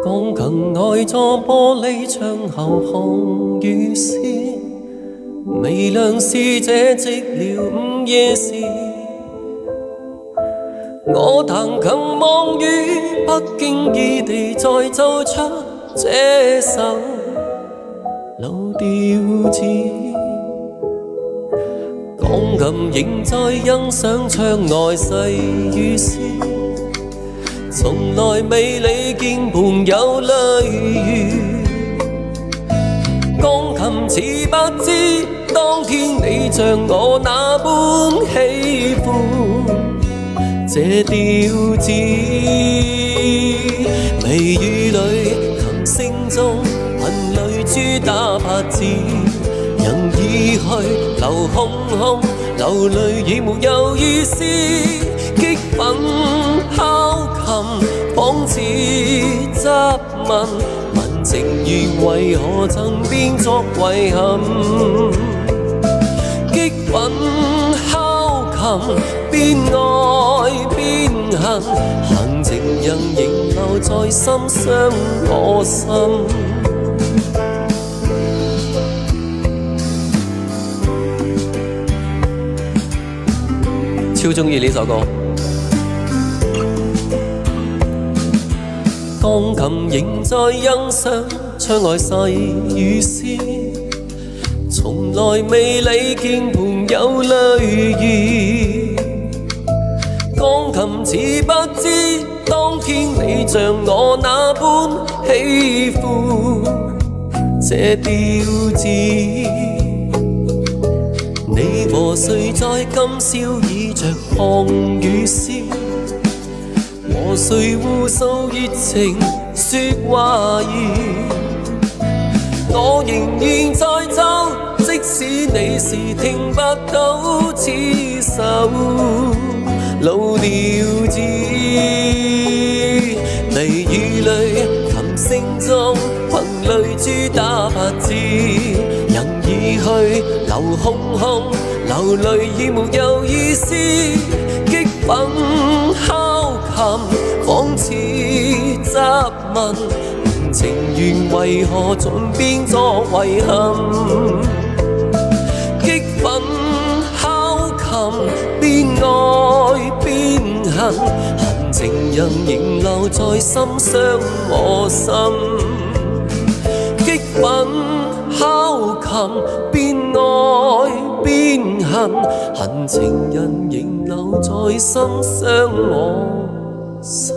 鋼琴呆坐玻璃窗後看雨絲，微亮是這寂寥午夜時，我彈琴望雨，不經意地再奏出這首老調子。鋼琴仍在欣賞窗外細雨絲，從來未理見伴有淚雨。鋼琴似不知當天你像我那般喜歡這調子。微雨裏琴聲中頻淚珠打拍子，人已去留空空，流淚已沒有意思。激憤敲琴仿似質問，問情緣為何曾變作遺憾。激憤敲琴邊愛邊恨，恨情人仍留在心傷我心。超鍾意呢首歌。鋼琴仍在欣賞窗外細雨絲，從來未理見伴有淚雨。鋼琴似不知當天你像我那般喜歡這調子。你和誰在今宵倚着看雨絲，和誰互訴熱情說話兒。我仍然在走，即使你是聽不到此首老調子。微雨裏琴聲中憑淚珠打拍子，人已去留空空，流淚已沒有意思。激憤敲琴仿似質問，情緣為何盡變作遺憾。激憤敲琴邊愛邊恨，恨情人仍留在心傷我心。激憤敲琴邊愛邊恨，恨情人仍留在心傷我心。